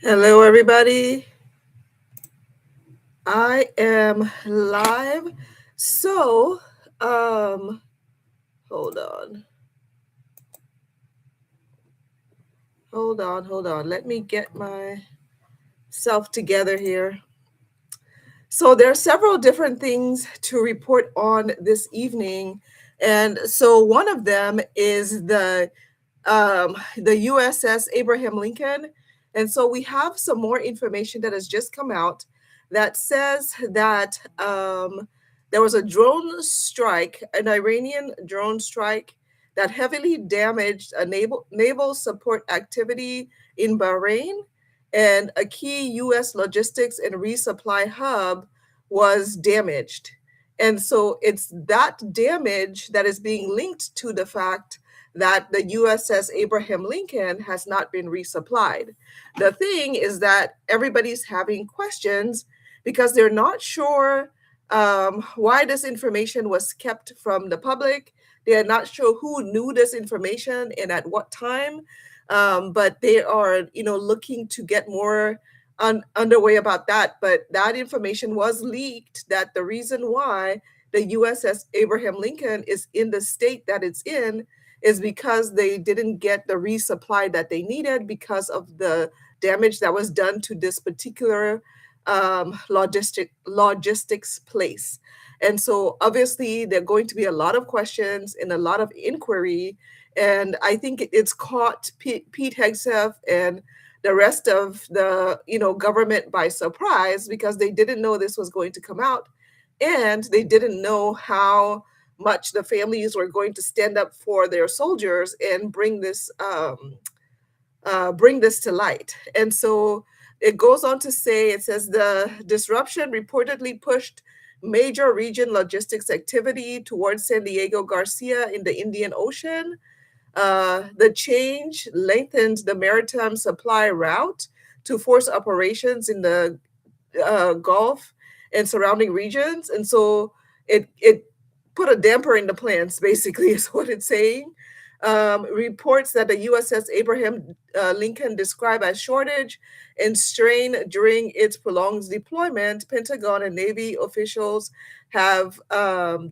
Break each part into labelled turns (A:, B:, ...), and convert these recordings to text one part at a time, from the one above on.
A: Hello, everybody. I am live. So, um, hold on, hold on. Let me get myself together here. So, there are several different things to report on this evening. And so, one of them is the USS Abraham Lincoln. And so we have some more information that has just come out that says that there was a drone strike, an Iranian drone strike that heavily damaged a naval support activity in Bahrain, and a key US logistics and resupply hub was damaged. And so it's that damage that is being linked to the fact that the USS Abraham Lincoln has not been resupplied. The thing is that everybody's having questions because they're not sure why this information was kept from the public. They are not sure who knew this information and at what time, but they are, looking to get more underway about that. But that information was leaked. That the reason why the USS Abraham Lincoln is in the state that it's in is because they didn't get the resupply that they needed because of the damage that was done to this particular logistics place. And so obviously there are going to be a lot of questions and a lot of inquiry. And I think it's caught Pete Hegseth and the rest of the government by surprise because they didn't know this was going to come out, and they didn't know how much the families were going to stand up for their soldiers and bring this to light. And so it goes on to say, it says the disruption reportedly pushed major region logistics activity towards San Diego Garcia in the Indian Ocean. The change lengthened the maritime supply route to force operations in the Gulf and surrounding regions. And so it put a damper in the plans, basically, is what it's saying. Reports that the USS Abraham Lincoln described as shortage and strain during its prolonged deployment. Pentagon and Navy officials have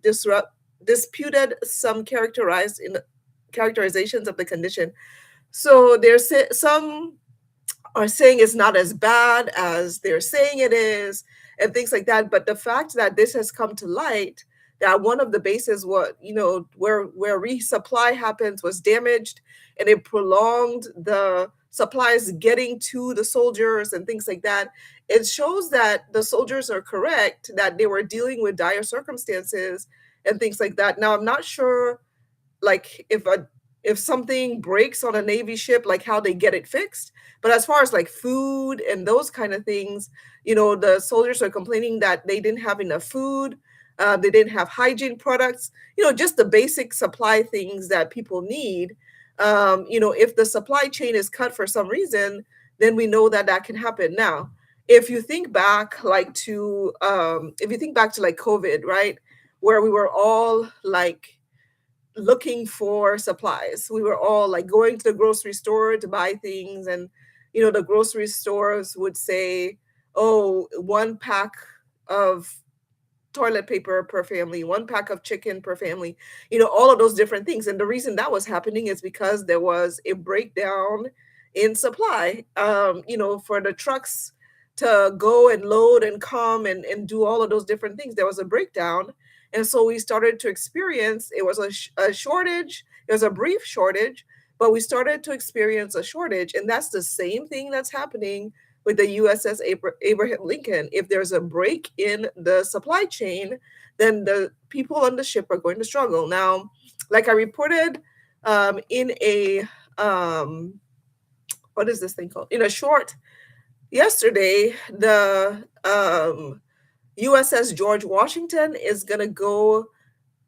A: disputed some characterizations of the condition. So some are saying it's not as bad as they're saying it is, and things like that. But the fact that this has come to light, that one of the bases, where resupply happens, was damaged, and it prolonged the supplies getting to the soldiers and things like that. It shows that the soldiers are correct, that they were dealing with dire circumstances and things like that. Now, I'm not sure, like, if something breaks on a Navy ship, like how they get it fixed. But as far as like food and those kind of things, the soldiers are complaining that they didn't have enough food. They didn't have hygiene products, just the basic supply things that people need. If the supply chain is cut for some reason, then we know that that can happen. Now, if you think back to like COVID, right, where we were all like looking for supplies. We were all like going to the grocery store to buy things, and the grocery stores would say, "Oh, one pack of toilet paper per family, one pack of chicken per family," all of those different things. And the reason that was happening is because there was a breakdown in supply, for the trucks to go and load and come and do all of those different things. There was a breakdown. And so we started to experience, it was a shortage, it was a brief shortage, but we started to experience a shortage. And that's the same thing that's happening with the USS Abraham Lincoln. If there's a break in the supply chain, then the people on the ship are going to struggle. Now, like I reported in a, what is this thing called? In a short yesterday, the USS George Washington is going to go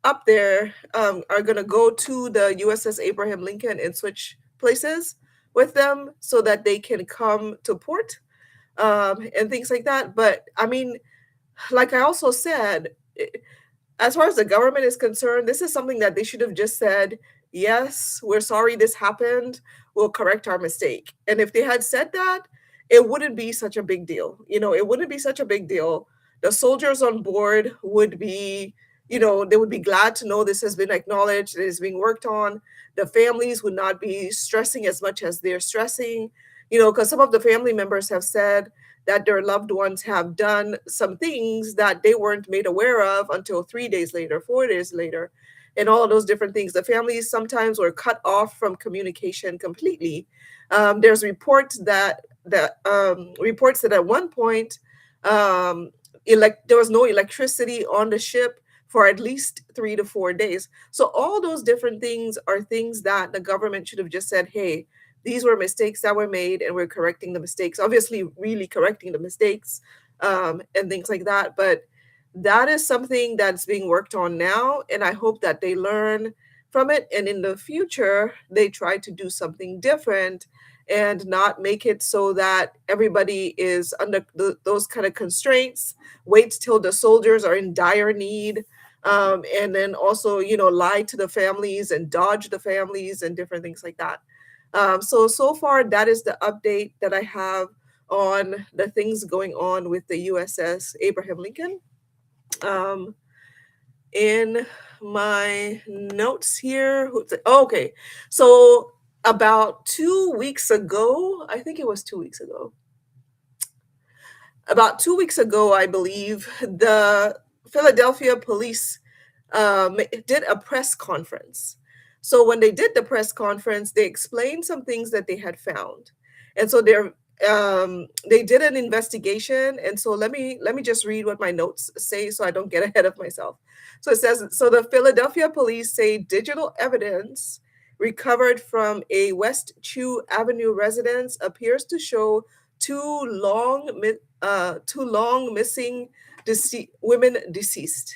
A: up there, are going to go to the USS Abraham Lincoln and switch places with them so that they can come to port, and things like that. But I mean, like I also said, as far as the government is concerned, this is something that they should have just said, yes, we're sorry this happened. We'll correct our mistake. And if they had said that, it wouldn't be such a big deal. It wouldn't be such a big deal. The soldiers on board would be, they would be glad to know this has been acknowledged, it is being worked on. The families would not be stressing as much as they're stressing, because some of the family members have said that their loved ones have done some things that they weren't made aware of until 3 days later, 4 days later, and all of those different things. The families sometimes were cut off from communication completely. There's reports that at one point, there was no electricity on the ship for at least 3 to 4 days. So all those different things are things that the government should have just said, hey, these were mistakes that were made and we're correcting the mistakes. Obviously, really correcting the mistakes, and things like that. But that is something that's being worked on now. And I hope that they learn from it. And in the future, they try to do something different and not make it so that everybody is under those kind of constraints. Wait till the soldiers are in dire need. And then also, lie to the families and dodge the families and different things like that. So far, that is the update that I have on the things going on with the USS Abraham Lincoln. Um, in my notes here, okay. So about 2 weeks ago, I think it was 2 weeks ago. About 2 weeks ago, I believe, the Philadelphia police did a press conference. So when they did the press conference, they explained some things that they had found, and so they did an investigation. And so let me just read what my notes say so I don't get ahead of myself. So it says, so the Philadelphia police say digital evidence recovered from a West Chew Avenue residence appears to show two long missing women deceased.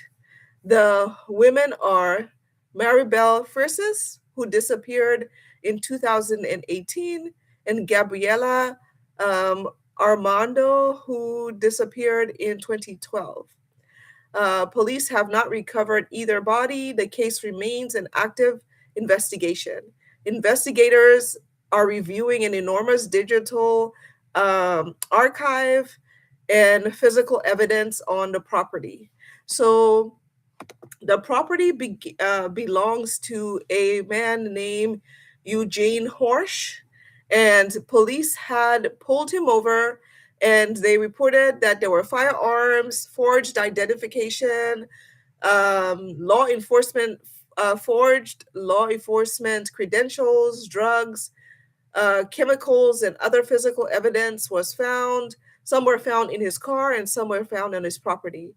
A: The women are Maribel Frisis, who disappeared in 2018, and Gabriela um, Armando, who disappeared in 2012. Police have not recovered either body. The case remains an active investigation. Investigators are reviewing an enormous digital archive and physical evidence on the property. So the property belongs to a man named Eugene Horsch, and police had pulled him over and they reported that there were firearms, forged identification, law enforcement, forged law enforcement credentials, drugs, chemicals, and other physical evidence was found. Some were found in his car and some were found on his property.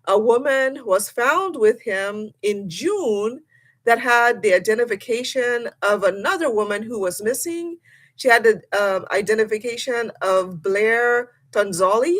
A: A woman was found with him in June that had the identification of another woman who was missing. She had the identification of Blair Tonzoli,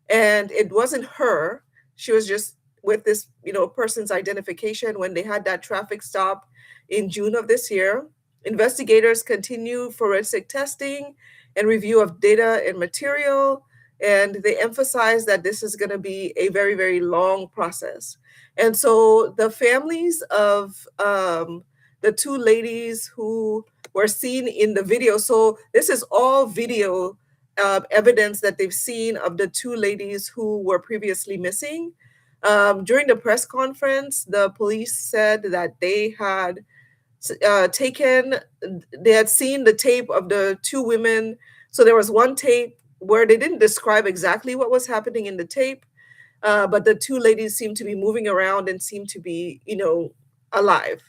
A: and it wasn't her. She was just with this, person's identification when they had that traffic stop in June of this year. Investigators continue forensic testing and review of data and material, and they emphasize that this is going to be a very, very long process. And so the families of the two ladies who were seen in the video, so this is all video evidence that they've seen of the two ladies who were previously missing. During the press conference, the police said that they had they had seen the tape of the two women. So there was one tape where they didn't describe exactly what was happening in the tape, but the two ladies seemed to be moving around and seemed to be, alive.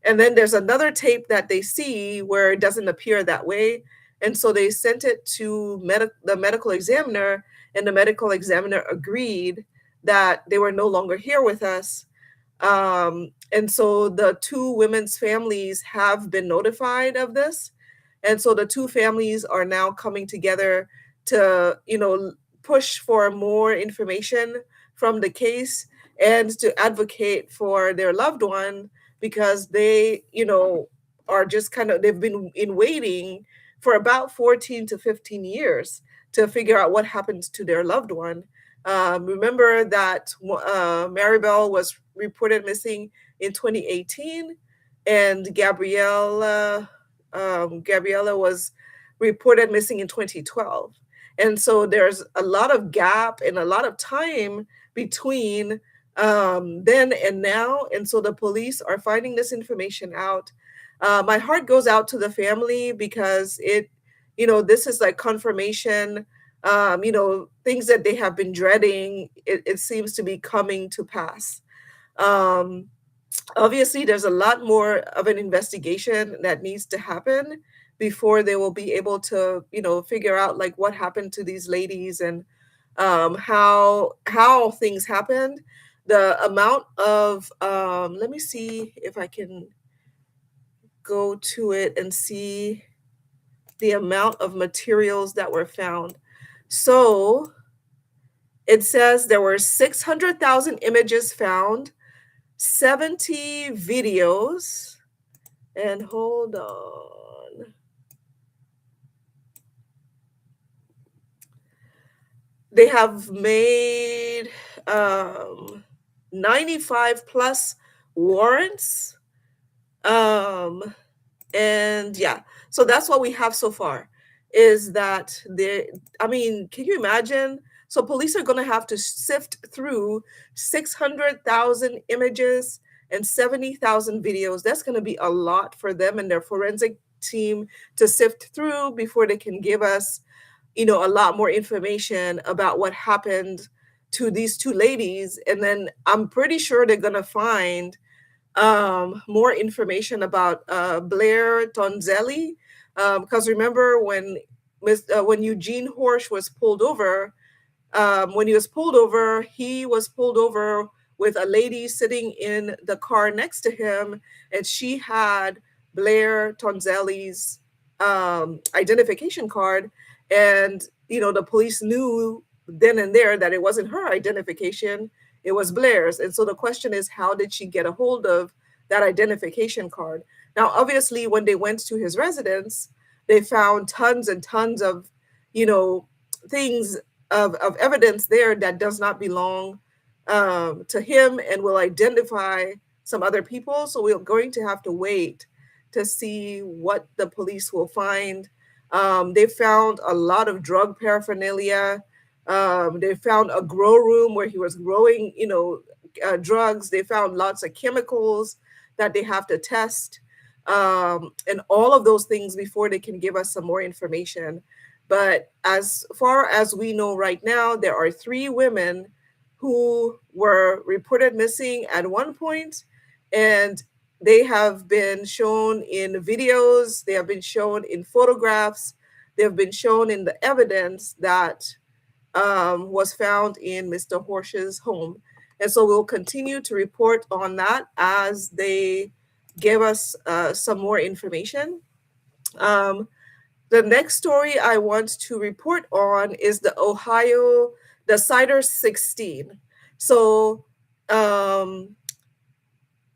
A: And then there's another tape that they see where it doesn't appear that way. And so they sent it to the medical examiner, and the medical examiner agreed that they were no longer here with us. And so the two women's families have been notified of this. And so the two families are now coming together to, push for more information from the case and to advocate for their loved one, because they, are just they've been in waiting for about 14 to 15 years to figure out what happened to their loved one. Remember that Maribel was reported missing in 2018, and Gabriella was reported missing in 2012. And so there's a lot of gap and a lot of time between then and now. And so the police are finding this information out. My heart goes out to the family because this is like confirmation, things that they have been dreading. It seems to be coming to pass. Um, Obviously, there's a lot more of an investigation that needs to happen before they will be able to, figure out like what happened to these ladies and how things happened. The amount of let me see if I can go to it and see the amount of materials that were found. So it says there were 600,000 images found, 70 videos, and hold on. They have made 95 plus warrants. Um, and yeah, so that's what we have so far is that I mean, can you imagine? So police are going to have to sift through 600,000 images and 70,000 videos. That's going to be a lot for them and their forensic team to sift through before they can give us, a lot more information about what happened to these two ladies. And then I'm pretty sure they're going to find more information about Blair Tonzelli, because remember when Eugene Horsch was pulled over, when he was pulled over with a lady sitting in the car next to him, and she had Blair Tonzelli's identification card, and the police knew then and there that it wasn't her identification, it was Blair's. And so the question is, how did she get a hold of that identification card? Now, obviously, when they went to his residence, they found tons and tons of, things of evidence there that does not belong to him and will identify some other people. So we're going to have to wait to see what the police will find. They found a lot of drug paraphernalia. They found a grow room where he was growing, drugs. They found lots of chemicals that they have to test, and all of those things before they can give us some more information. But as far as we know right now, there are 3 women who were reported missing at one point, and they have been shown in videos, they have been shown in photographs, they have been shown in the evidence that was found in Mr. Horsch's home. And so we'll continue to report on that as they give us some more information. Um, the next story I want to report on is the Cider 16. So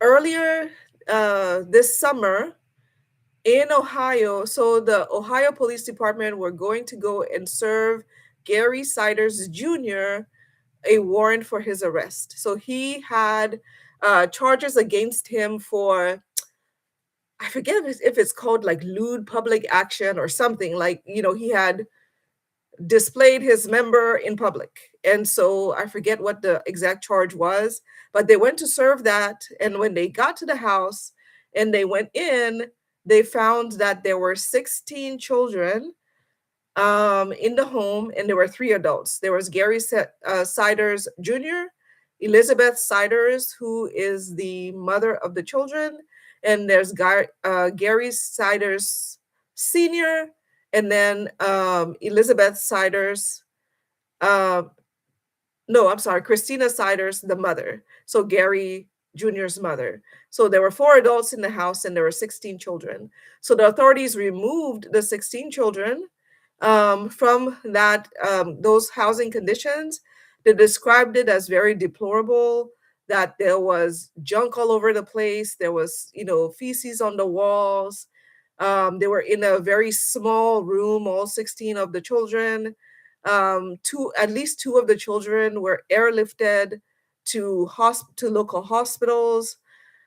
A: earlier this summer in Ohio, so the Ohio Police Department were going to go and serve Gary Siders Jr. a warrant for his arrest. So he had charges against him for, I forget if it's called like lewd public action or something. Like, he had displayed his member in public. And so I forget what the exact charge was, but they went to serve that. And when they got to the house and they went in, they found that there were 16 children in the home, and there were 3 adults. There was Gary Siders Jr., Elizabeth Siders, who is the mother of the children, and there's Gary Siders Sr., and then Elizabeth Siders, uh, no, I'm sorry, Christina Siders, the mother. So Gary Jr.'s mother. So there were 4 adults in the house and there were 16 children. So the authorities removed the 16 children from those housing conditions. They described it as very deplorable, that there was junk all over the place. There was, feces on the walls. They were in a very small room, all 16 of the children. At least 2 of the children were airlifted to local hospitals.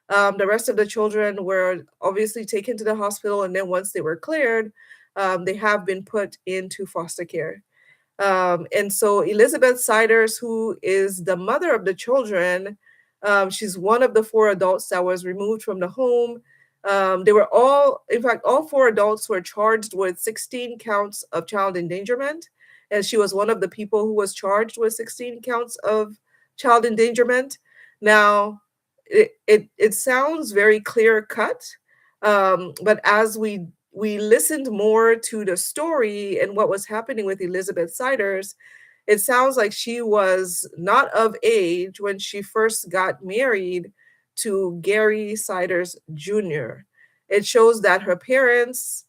A: The rest of the children were obviously taken to the hospital, and then once they were cleared, they have been put into foster care. And so Elizabeth Siders, who is the mother of the children, she's one of the four adults that was removed from the home. They were all, in fact, all four adults were charged with 16 counts of child endangerment. And she was one of the people who was charged with 16 counts of child endangerment. Now, it sounds very clear cut, but as we listened more to the story and what was happening with Elizabeth Siders, it sounds like she was not of age when she first got married to Gary Siders Jr. It shows that her parents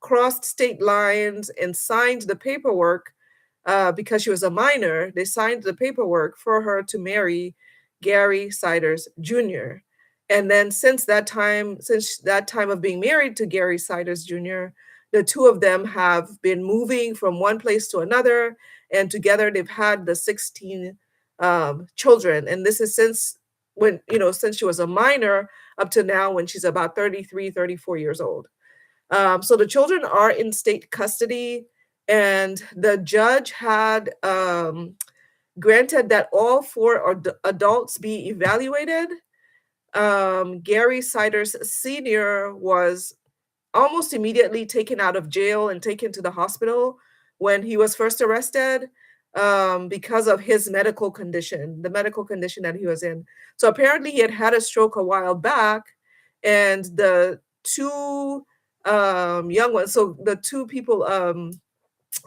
A: crossed state lines and signed the paperwork because she was a minor. They signed the paperwork for her to marry Gary Siders Jr. And then since that time of being married to Gary Siders Jr., the two of them have been moving from one place to another, and together they've had the 16 children. And this is since she was a minor up to now when she's about 33, 34 years old. So the children are in state custody, and the judge had granted that all four adults be evaluated. Gary Siders Sr. was almost immediately taken out of jail and taken to the hospital when he was first arrested because of his medical condition, the medical condition that he was in. So apparently he had had a stroke a while back, and the two young ones, so the two people,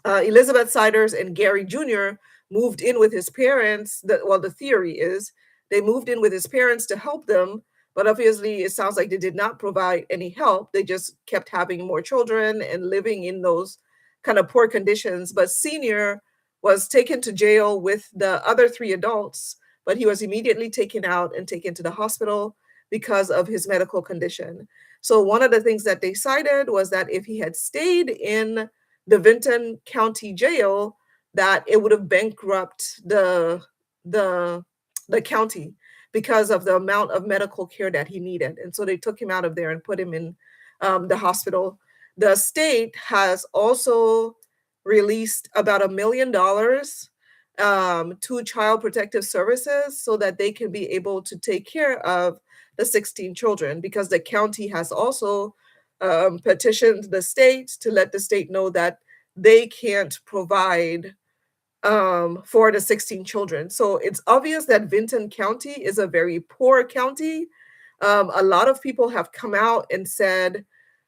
A: Elizabeth Siders and Gary Jr. moved in with his parents. The theory is they moved in with his parents to help them, but obviously it sounds like they did not provide any help. They just kept having more children and living in those kind of poor conditions. But Senior was taken to jail with the other three adults, but he was immediately taken out and taken to the hospital because of his medical condition. So one of the things that they cited was that if he had stayed in the Vinton County Jail, that it would have bankrupt the the county because of the amount of medical care that he needed. And so they took him out of there and put him in the hospital. The state has also released about $1 million to Child Protective Services so that they can be able to take care of the 16 children, because the county has also petitioned the state to let the state know that they can't provide for the 16 children. So it's obvious that Vinton County is a very poor county. A lot of people have come out and said,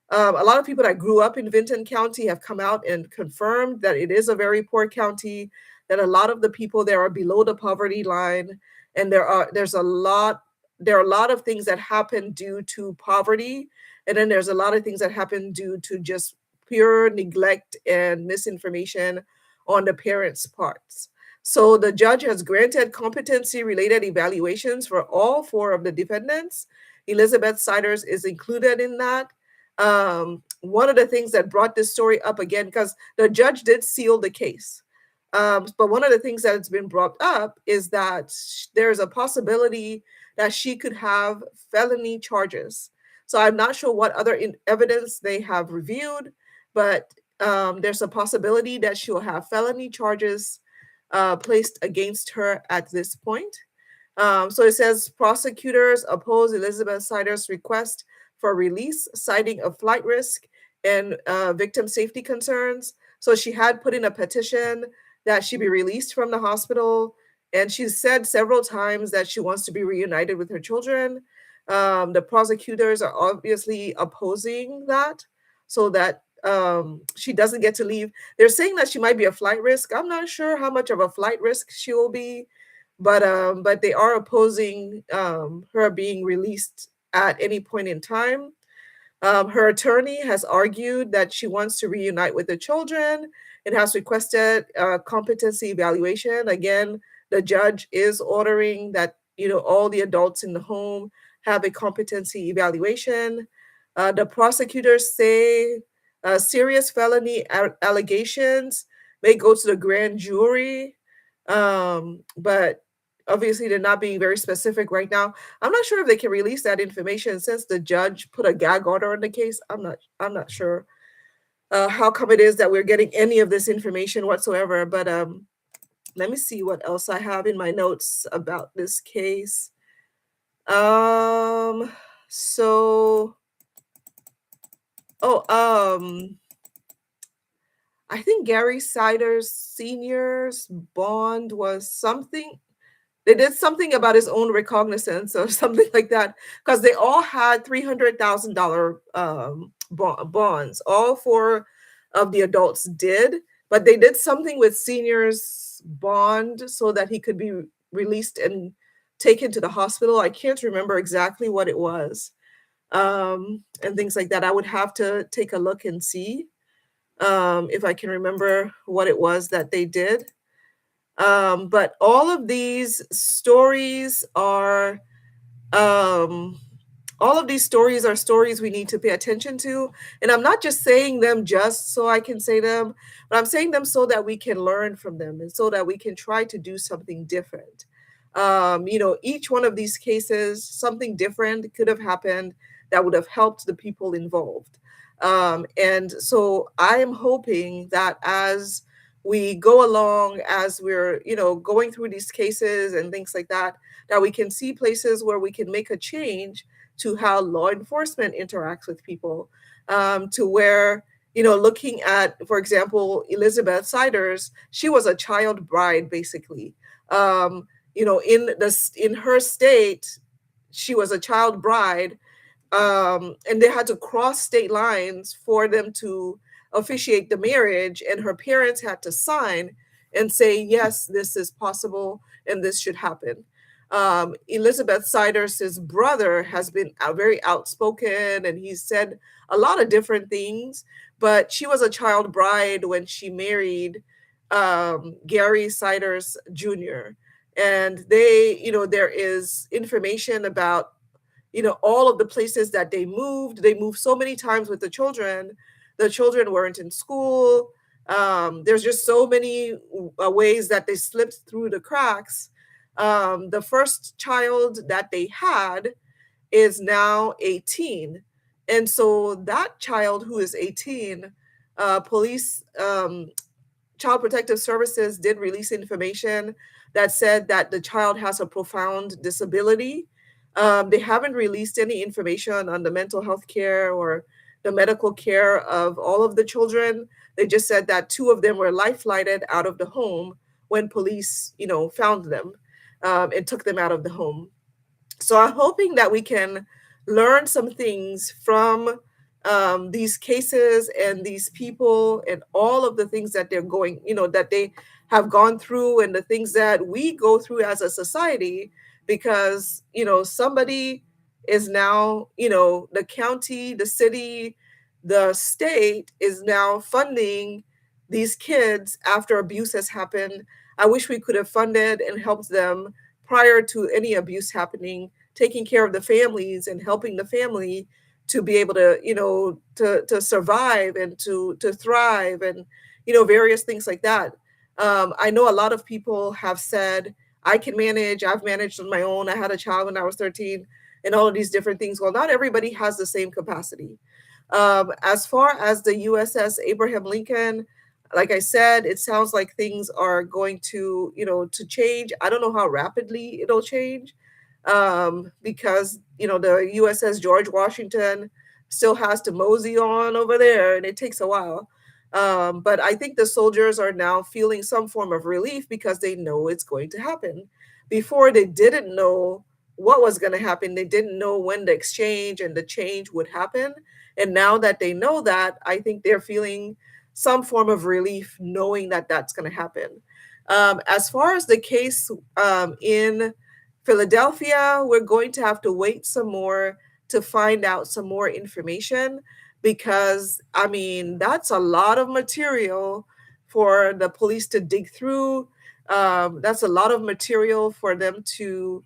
A: a lot of people that grew up in Vinton County have come out and confirmed that it is a very poor county, that a lot of the people there are below the poverty line, and there are a lot of things that happen due to poverty, and then there's a lot of things that happen due to just pure neglect and misinformation on the parents' parts. So the judge has granted competency related evaluations for all four of the defendants. Elizabeth Siders is included in that. One of the things that brought this story up again, because the judge did seal the case, but one of the things that has been brought up is that there's a possibility that she could have felony charges. So I'm not sure what other evidence they have reviewed, but there's a possibility that she'll have felony charges placed against her at this point. So it says prosecutors oppose Elizabeth Siders' request for release, citing a flight risk and victim safety concerns. So she had put in a petition that she be released from the hospital, and she said several times that she wants to be reunited with her children. The prosecutors are obviously opposing that, so that she doesn't get to leave. They're saying that she might be a flight risk. I'm not sure how much of a flight risk she will be, but they are opposing her being released at any point in time. Her attorney has argued that she wants to reunite with the children and has requested a competency evaluation. Again, the judge is ordering that all the adults in the home have a competency evaluation. The prosecutors say serious felony allegations may go to the grand jury, but obviously they're not being very specific right now. I'm not sure if they can release that information since the judge put a gag order on the case. I'm not sure. how come it is that we're getting any of this information whatsoever. But let me see what else I have in my notes about this case. Um, so, oh, I think Gary Siders Sr.'s bond was something. They did something about his own recognizance or something like that, because they all had $300,000 bonds. All four of the adults did, but they did something with senior's bond so that he could be released and taken to the hospital. I can't remember exactly what it was, and things like that. I would have to take a look and see if I can remember what it was that they did. But all of these stories are um, all of these stories are stories we need to pay attention to. And I'm not just saying them just so I can say them, but I'm saying them so that we can learn from them and so that we can try to do something different. Each one of these cases, something different could have happened that would have helped the people involved. And so I am hoping that as we go along, as we're, going through these cases and things like that, that we can see places where we can make a change to how law enforcement interacts with people, to where, looking at, for example, Elizabeth Siders, she was a child bride, basically. In her state, she was a child bride, and they had to cross state lines for them to officiate the marriage, and her parents had to sign and say, yes, this is possible and this should happen. Elizabeth Siders' brother has been very outspoken, and he said a lot of different things, but she was a child bride when she married Gary Siders Jr. And there is information about all of the places that they moved. They moved so many times with the children. The children weren't in school. There's just so many ways that they slipped through the cracks. The first child that they had is now 18. And so that child who is 18, police Child Protective Services did release information that said that the child has a profound disability. They haven't released any information on the mental health care or the medical care of all of the children. They just said that two of them were life flighted out of the home when police, found them, and took them out of the home. So I'm hoping that we can learn some things from these cases and these people and all of the things that they're going, that they have gone through, and the things that we go through as a society, because, somebody is now, the county, the city, the state is now funding these kids after abuse has happened. I wish we could have funded and helped them prior to any abuse happening, taking care of the families and helping the family to be able to, to survive and to thrive, and various things like that. I know a lot of people have said, I can manage, I've managed on my own, I had a child when I was 13, and all of these different things. Well, not everybody has the same capacity. As far as the USS Abraham Lincoln, like I said, it sounds like things are going to, to change. I don't know how rapidly it'll change, because, the USS George Washington still has to mosey on over there, and it takes a while. But I think the soldiers are now feeling some form of relief because they know it's going to happen. Before, they didn't know what was going to happen. They didn't know when the exchange and the change would happen. And now that they know that, I think they're feeling some form of relief knowing that that's going to happen. As far as the case in Philadelphia, we're going to have to wait some more to find out some more information, because, I mean, that's a lot of material for the police to dig through. That's a lot of material for them to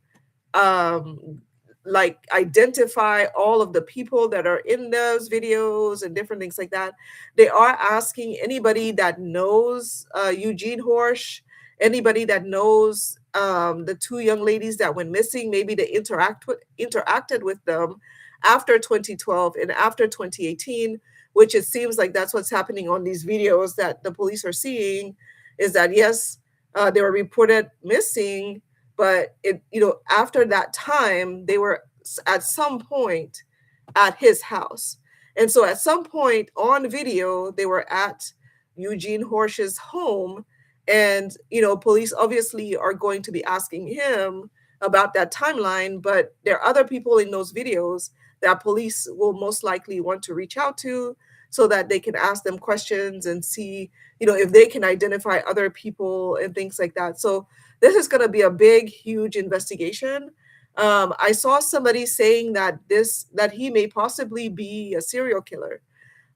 A: um, like identify all of the people that are in those videos and different things like that. They are asking anybody that knows Eugene Horsch, anybody that knows the two young ladies that went missing, maybe they interacted with them after 2012 and after 2018. which it seems like that's what's happening on these videos that the police are seeing, is that yes, they were reported missing, but after that time, they were at some point at his house. And so at some point on video, they were at Eugene Horsch's home. And, police obviously are going to be asking him about that timeline, but there are other people in those videos that police will most likely want to reach out to so that they can ask them questions and see, if they can identify other people and things like that. So this is going to be a big, huge investigation. I saw somebody saying that he may possibly be a serial killer.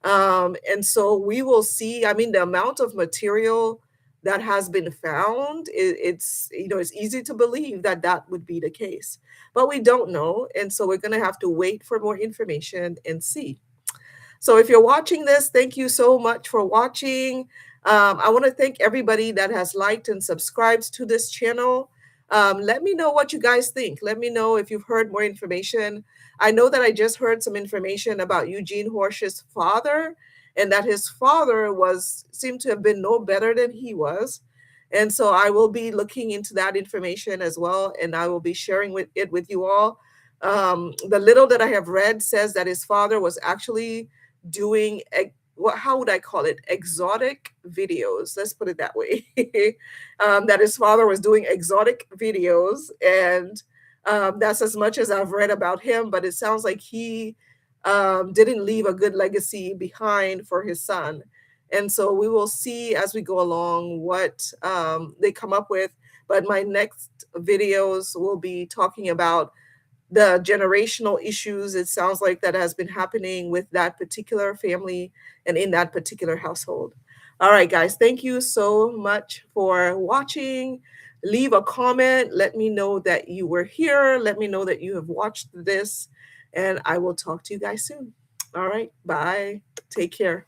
A: And so we will see. I mean, the amount of material that has been found, it's easy to believe that that would be the case, but we don't know. And so we're going to have to wait for more information and see. So if you're watching this, thank you so much for watching. I want to thank everybody that has liked and subscribed to this channel. Let me know what you guys think. Let me know if you've heard more information. I know that I just heard some information about Eugene Horsch's father, and that his father seemed to have been no better than he was. And so I will be looking into that information as well, and I will be sharing it with you all. The little that I have read says that his father was actually doing how would I call it? Exotic videos. Let's put it that way. That his father was doing exotic videos, and that's as much as I've read about him. But it sounds like he didn't leave a good legacy behind for his son. And so we will see as we go along what they come up with. But my next videos will be talking about the generational issues, it sounds like, that has been happening with that particular family and in that particular household. All right, guys, thank you so much for watching. Leave a comment. Let me know that you were here. Let me know that you have watched this, and I will talk to you guys soon. All right, bye. Take care.